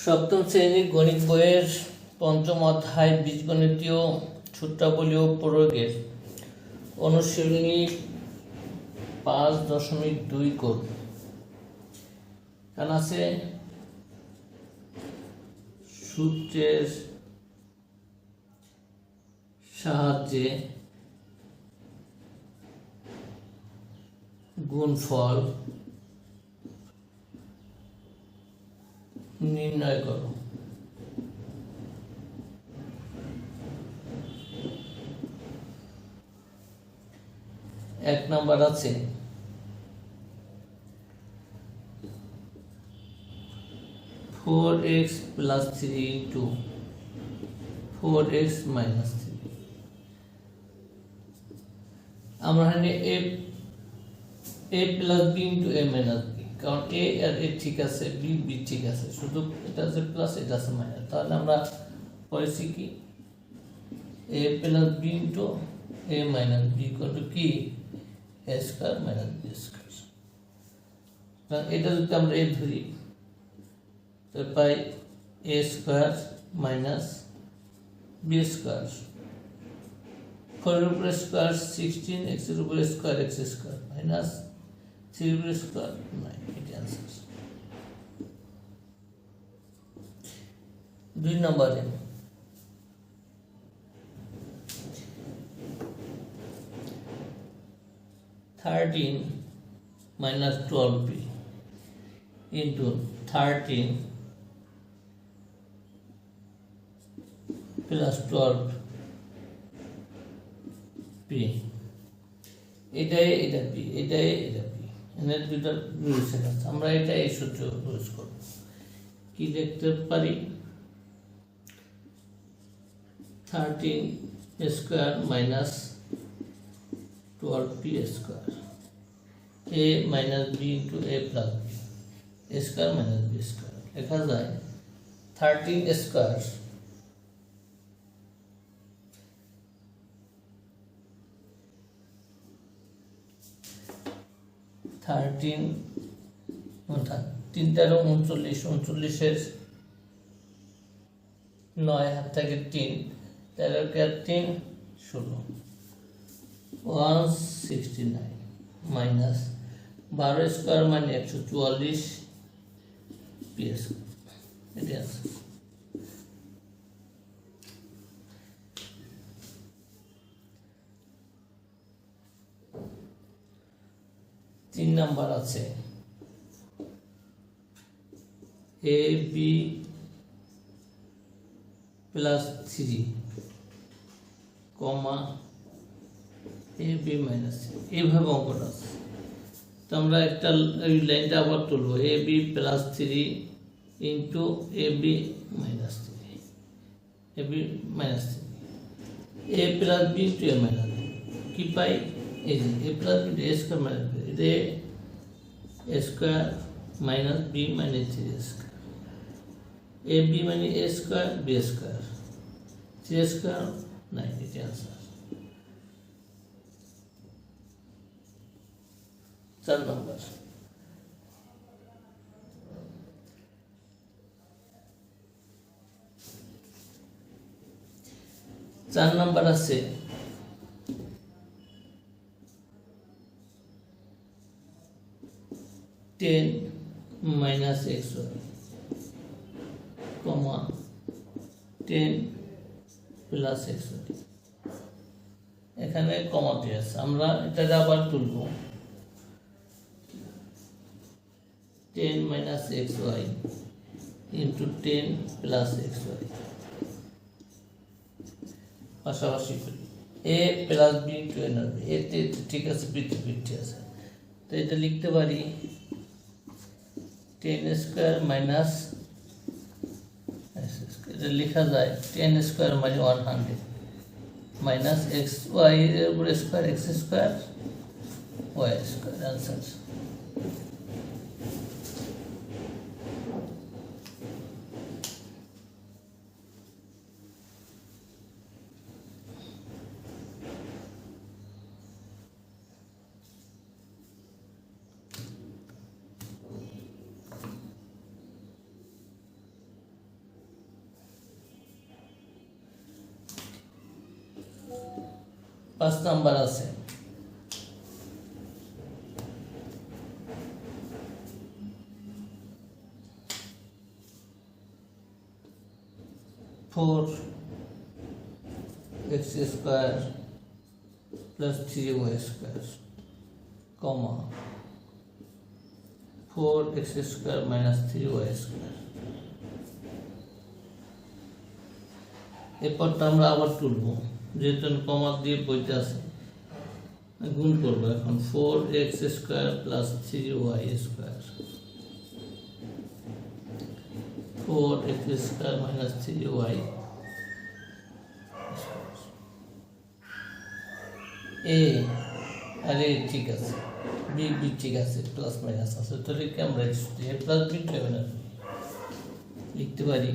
সপ্তম শ্রেণীর গণিত বইয়ের পঞ্চম অধ্যায় বীজগণিতীয় সূত্রাবলী ও প্রয়োগের অনুশীলনী 5.2 করব। কারণ আছে সূত্রের সাহায্যে গুণফল নির্ণয় করো। এক নাম্বার আছে 4x plus 3 into 4x minus 3। আমরা এখানে a plus b into a minus b, কারণ a আর a ঠিক আছে, b ঠিক আছে, শুধু এটা আছে প্লাস এটা আছে মাইনাস। তাহলে আমরা পড়েছি কি a plus b into a minus b equal to কি a square minus b square। কারণ এটা যদি আমরা a ধরি তো পাই a square minus b square। 4 এর উপরে স্কয়ার 16, x এর উপরে স্কয়ার x স্কয়ার মাইনাস 3 এর উপরে স্কয়ার 9। এটা आंसर। 2 নম্বরে (13 minus 12b into 13 plus 12b) এটাই এটা p, এটাই এটা p, এর দুটো রিলেশন আছে। আমরা এটা এই সূত্র ইউজ করব। কি লিখতে পারি 13 square minus 12p square a minus b into a plus b square minus b square. লেখা যায় 13 স্কয়ার তিন তেরো 39, 39 9 হাত থেকে 3, 13 কে 3 16 169 মাইনাস 12 স্কয়ার মানে 144 PS। এটা আছে। তিন নাম্বার আছে ab plus 3 কমা ab minus 3, এইভাবে অঙ্কটা আছে। তো আমরা একটা এই লাইনটা আবার তুলবো ab plus 3 into ab minus 3, ab minus 3, a plus b into a minus b কি পাই এই যে a plus b into a square minus b, এটা a square minus b minus 3 square, ab মানে a square b square 3 square 9। এটা answer. 4 নম্বর আছে 10 minus xy comma 10 plus xy। এখানে কমা দিয়ে আছে, আমরা এটা আবার তুলব 10 minus xy into 10 plus xy পাশাপাশি করি a plus b into a b, এতে ঠিক আছে, বৃত্তি আছে। তো এটা লিখতে পারি 10 স্কয়ার মাইনাস এটা লেখা যায় 10 স্কয়ার মানে 100 মাইনাস xy এর উপরে square x square y square. Answer. 5 number আছে four X square plus 3y square comma 4x square minus 3y square এরপরটা আমরা আবার তুলব যেহেতু কমা দিয়ে বইতে আছে গুণ করব এখন 4x square plus 3y square 4x square minus 3y এ আরে ঠিক আছে বি বি ঠিক আছে প্লাস মাইনাস আছে তাহলে কি আমরা এ প্লাস বি হবে না লিখতে পারি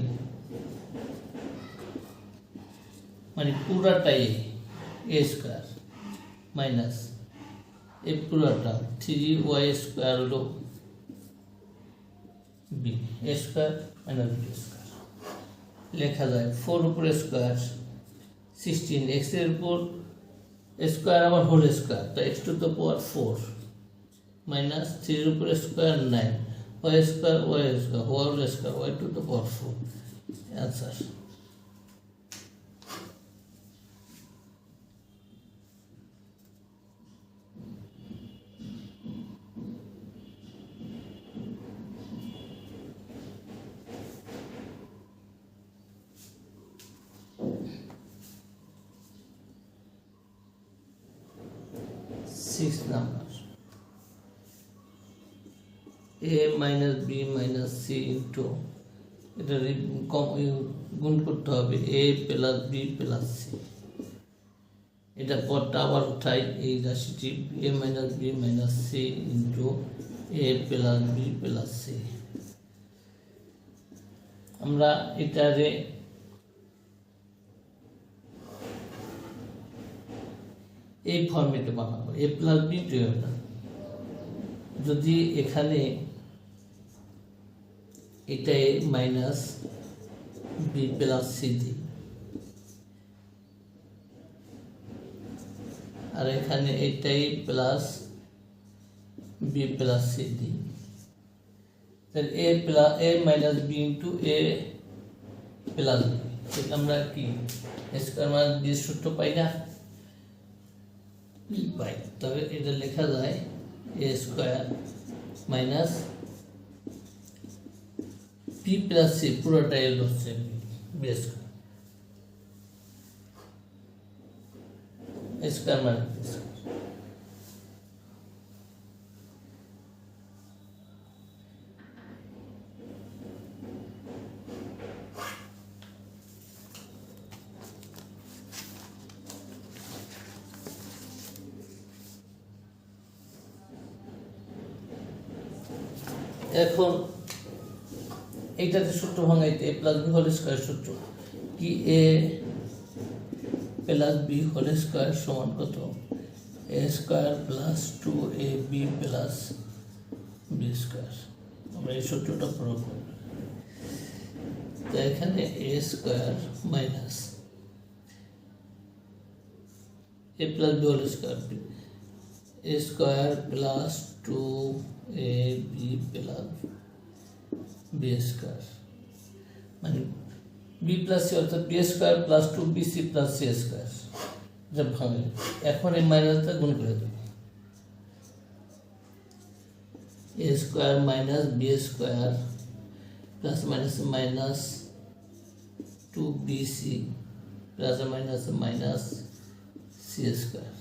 মানে পুরাটাই এ স্কয়ার মাইনাস এ পুরাটা 3y স্কয়ার হলো B A square minus B square লেখা যায় 4 উপর স্কয়ার 16 x এর উপর স্কয়ার আবার হোল স্কয়ার তো x to the power 4 minus 3 এর উপর square 9 y square whole square y to the power 4 answer six number a minus b minus c into এটা গুণ করতে হবে a plus b plus c এটা পদটা আবার উঠাই এই রাশিটি a minus b minus c into a plus b plus c আমরা এটারে এই ফর্মেটে বানাবো a প্লাস b হবে না যদি এখানে এটা a minus b plus c দিই আর এখানে এটাই প্লাস b প্লাস c দিই তাহলে a plus a minus b into a plus b এটা আমরা কি স্কয়ার মাইনাস b সূত্র পাই না পাই তবে এটা লেখা যায় a square minus b plus c পুরোটাই হচ্ছে b square square minus b square এখন এইটাতে সূত্র ভাঙাইতে a plus b whole square সূত্র কি a plus b whole square সমান কত a square plus 2ab plus b square আমরা এই সূত্রটা প্রয়োগ করব তো এখানে a square minus a plus b whole square a square plus 2ab plus b square মানে b প্লাস c অর্থাৎ b square plus 2bc plus c square job ভাঙলে এখন এই মাইনাসটা গুণ করে দেব a square minus b square plus minus minus 2bc plus minus minus c square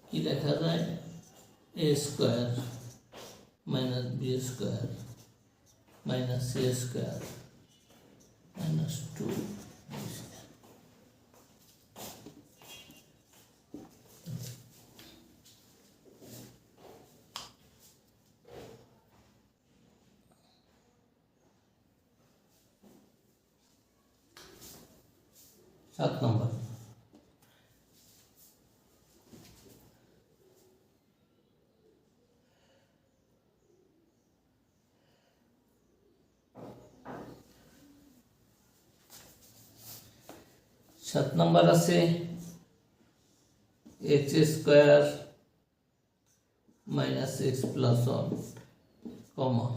কি লেখা যায় a square minus b square minus c square minus 2 7 number 7 number আছে x square minus x plus 1 কমা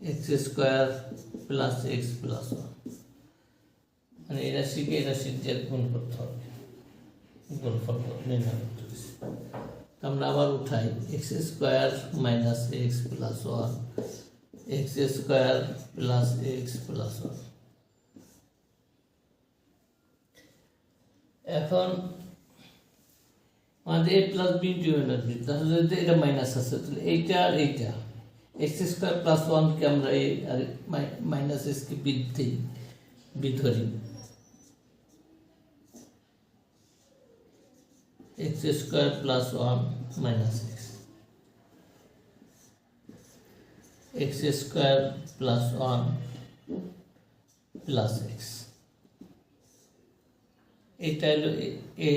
x square plus x plus 1, মানে এই রাশিকে এই রাশির দিয়ে গুণ করতে হবে, গুণফল নির্ণয় করতে হবে। আমরা আবার উঠাই x square minus x plus 1, x square plus x plus 1। এখন আমাদের a plus b into a minus b, তাহলে যদি এটা মাইনাস আছে তাহলে এইটা আর এইটা x স্কয়ার প্লাস 1 কে আমরা এই আর মাইনাস s কে বি ধরি, x square plus 1 minus x square plus 1 plus x, এটা হলো a,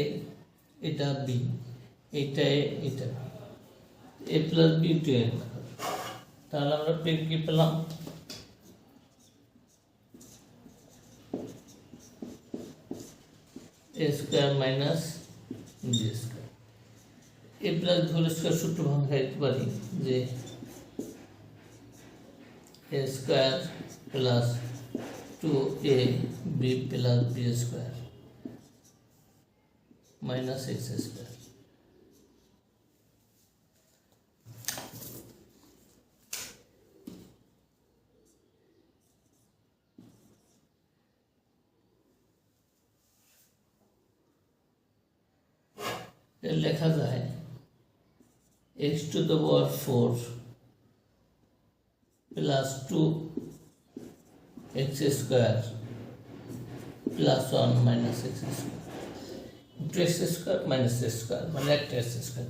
এটা b, এটা a, এটা b, a plus b into a। তাহলে আমরা কি পেলাম, a square minus b square. a plus b whole square সূত্র ভাঙা দিতে পারি যে a square plus 2ab plus b square minus x square. লেখা যায় x to the power 4 plus 2x square plus 1 minus x square into x square minus x square, মানে একটা x square,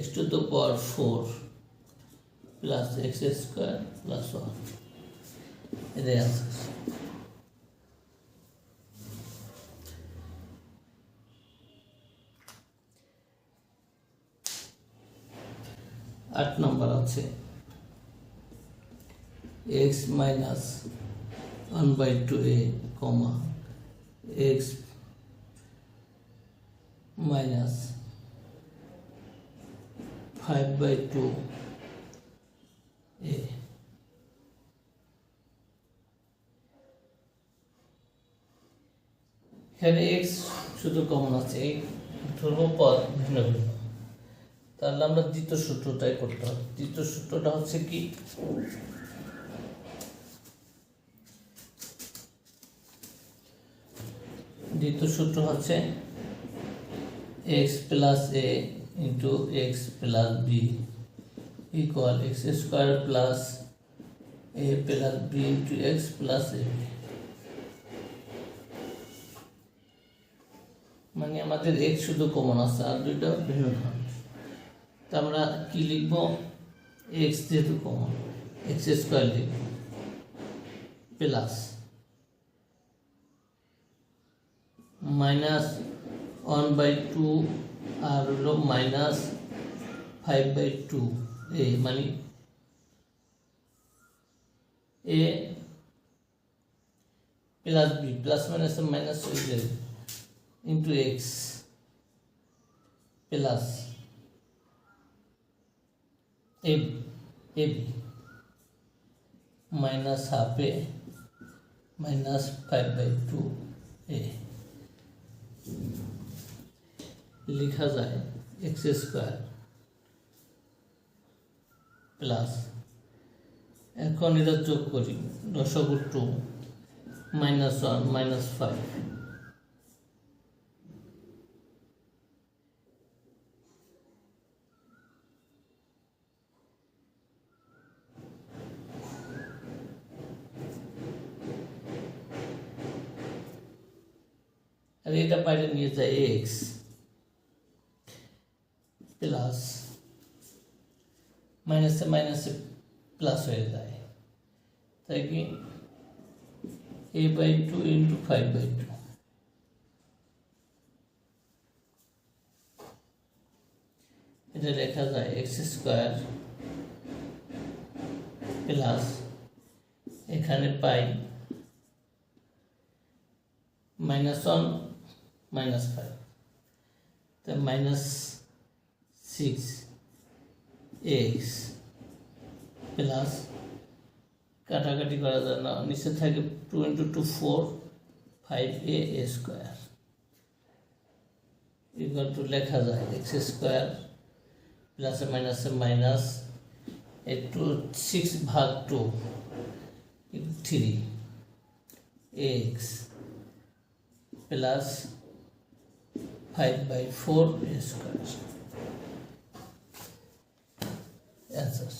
x to the power 4 plus x square plus 1, এটাই answer. আট নম্বর আছে x minus 1/2a কমা x minus 5/2a। এখানে x শুধু common আছে, এই ধ্রুবপদ ভিন্ন ভিন্ন, তাহলে আমরা দ্বিতীয় সূত্রটাই করতে হবে। দ্বিতীয় সূত্রটা হচ্ছে কি, দ্বিতীয় সূত্র হচ্ছে x plus a into x plus b equal x square plus a plus b into x plus a, মানে আমাদের x শুধু কমন আছে আর দুইটা ভিন্ন ধরনের। তো আমরা কি লিখব, x যেহেতু কমন x স্কয়ার লিখব প্লাস মাইনাস 1/2 আর হলো মাইনাস 5/2a, মানে a plus b plus minus minus হয়ে যাবে into x plus ab minus half a minus 5/2a। লিখা যায় x স্কয়ার প্লাস, এখন এটা যোগ করি, দশগুণ 2 মাইনাস 1 মাইনাস 5, আর এটা বাইরে নিয়ে যায় x প্লাস মাইনাসে মাইনাসে প্লাস হয়ে যায়, তাই কি a/2 ইন্টু 5/2, এটা লেখা যায় x স্কয়ার প্লাস এখানে পাই -1 -5 তো -6x প্লাস কাটাকাটি করা যায় না, নিচে থাকে 2 × 2 4 5a স্কোয়ার ইকুয়াল টু লেখা যায় x স্কোয়ার প্লাসে মাইনাসে মাইনাস একটু 6/2 3x plus 5/4 square answer.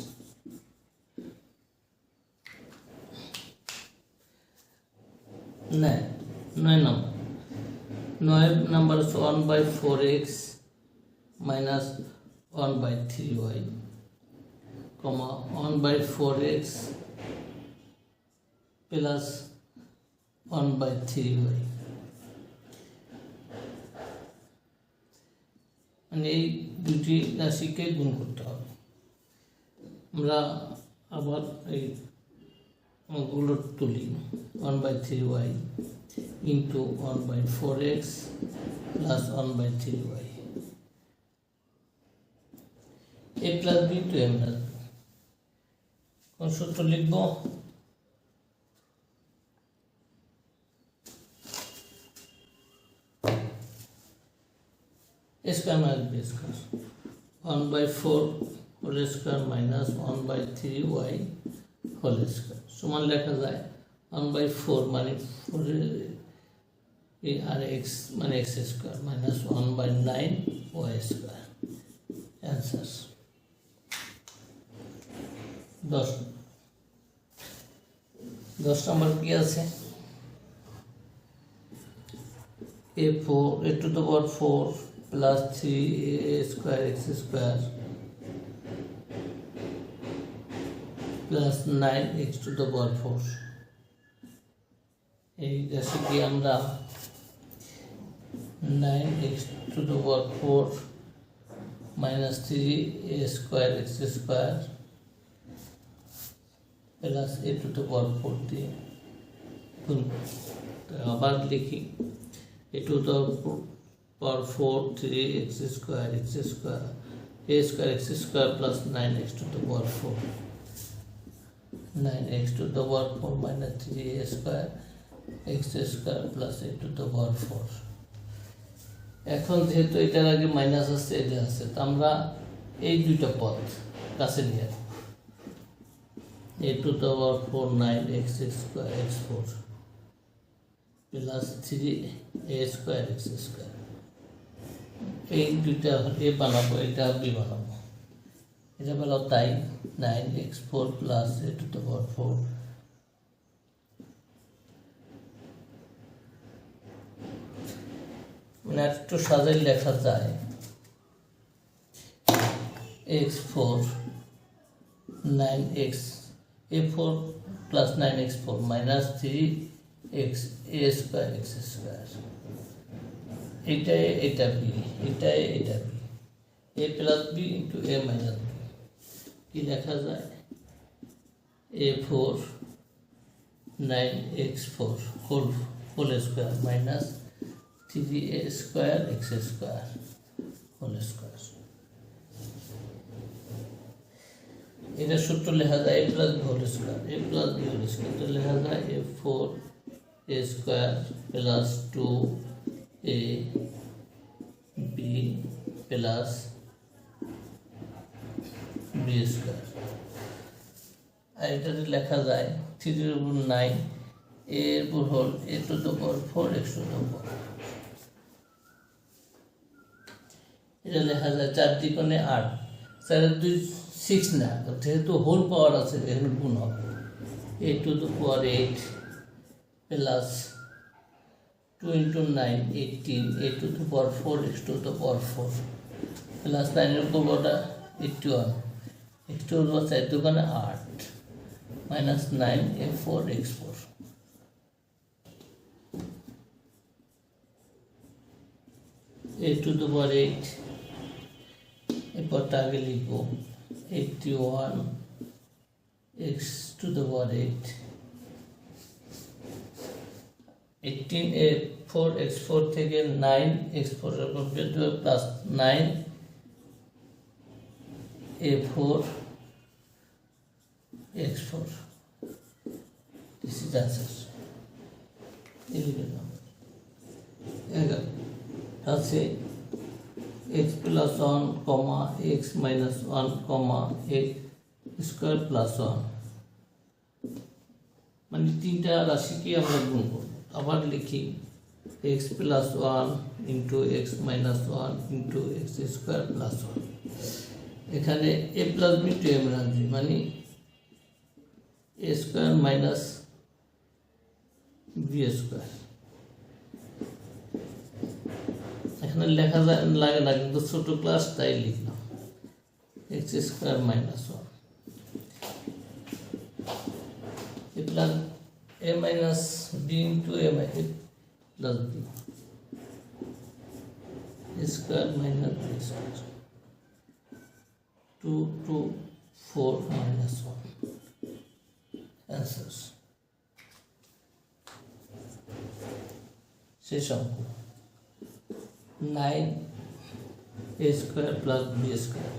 9 number is 1/4x minus 1/3y, comma 1/4x plus 1/3y, মানে এই দুটি রাশিকে গুণ করতে হবে। আমরা আবার এই গুলো তুলি 1/3y into 1/4x plus 1/3y, a plus b to a minus b। কোন সূত্র লিখব? a square minus b square, 1/4 whole square minus 1/3y whole square সমান লেখা যায় 1/4 মানে 4 আর x মানে x square minus 1/9 y square answer. 10 নম্বর কি আছে? a4 a to the power 4 plus 3a square x square plus 9x to the power 4। এই রাশিকে আমরা 9x to the power 4 minus 3a square x square plus a to the power 4 দিয়ে গুণ আবার লিখি a to the power 4 3x square a square x square plus 9x to the power 4, 9x to the power 4 minus 3a square x square plus a to the power 4। এখন যেহেতু এটার আগে minus আছে এটা আছে, তো আমরা এই দুইটা পদ কাছে নিয়ে আসবো। a to the power 4 9x square x4 plus 3a square x square, এই দুইটা এ বানাবো, এটা বি বানাবো। এটা বলো তাই 9x4 plus a to the power 4 মানে একটু সাজাই লেখা যায় x4 9x a4 plus 9x4 minus 3x a square x square, এটা বি এটা B a plus b into a minus b, কি লেখা যায় a4 9x4 whole square minus 3a square x square whole square। এটা সূত্র লেখা যায় a plus b whole square, a plus b whole square, তো লেখা যায় a4 a square plus 2a b plus b square, আর এটা লেখা যায় 3/9 এর উপর whole a to the power 4 x to the power, এটা লেখা যায় 4 দ্বিগুণে 8 4 2 6 না, যেহেতু হোল পাওয়ার আছে এখানে গুণ হবে a to the power 8 plus 2 into 9 18 a to the power 4 x to the power 4 plus 9 এর উপর কটা 81 x to the power 4 দুগুণে 8 minus 9 a4 x4, a to the power 8 এরপরটা আগে লিখবো 81 x to the power 8 18 a 4x4 থেকে 9x4 এর উপর plus 9a4x4. This is answer. আছে x plus 1 comma x minus 1 comma x square plus 1, মানে তিনটা রাশিকে আমরা গুণ করব। আবার লিখি x plus 1 into x minus 1 into x square plus 1। এখানে a plus b to a minus b মানে a square minus b square। এখানে লেখা লাগে না, কিন্তু ছোট ক্লাস তাই লিখলাম x square minus 1 a minus b into a plus b square minus b square 2 to 4 minus 1 answers। শেষ অঙ্ক 9a square plus b square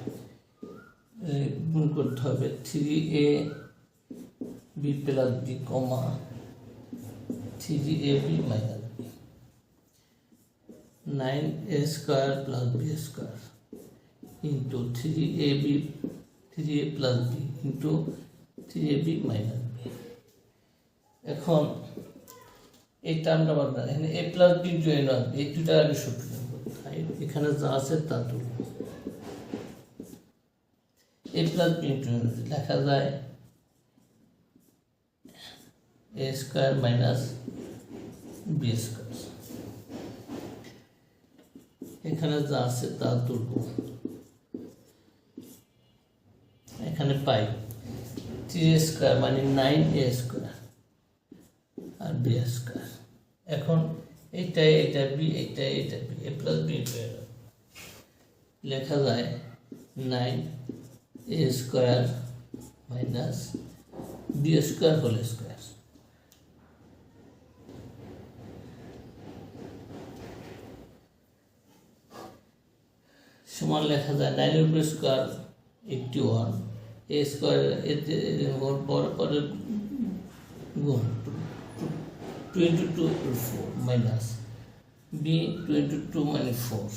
গুণ করতে হবে 3ab plus b comma 3ab minus b। 9a square plus b square into 3ab 3a plus b into 3ab minus b। এখন এই টার্মটা বাদ দেন, এখানে a plus b into a নয়, এই দুটার আগে সূত্র তাই এখানে যা আছে তা তুলব। a plus b into a লেখা যায় a square minus b square। এখানে যা আছে তা তুলব। এখানে পাই 3a square মানে 9a square আর b square। এখন এটা b এটা b a plus b লেখা যায় 9a square minus b square whole square। সমান লেখা যায় 9 এর স্কয়ার 81 a স্কয়ার এতে পরে গুণ 22 4 মাইনাস b 22 মানে 4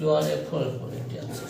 1 4 এটি আছে।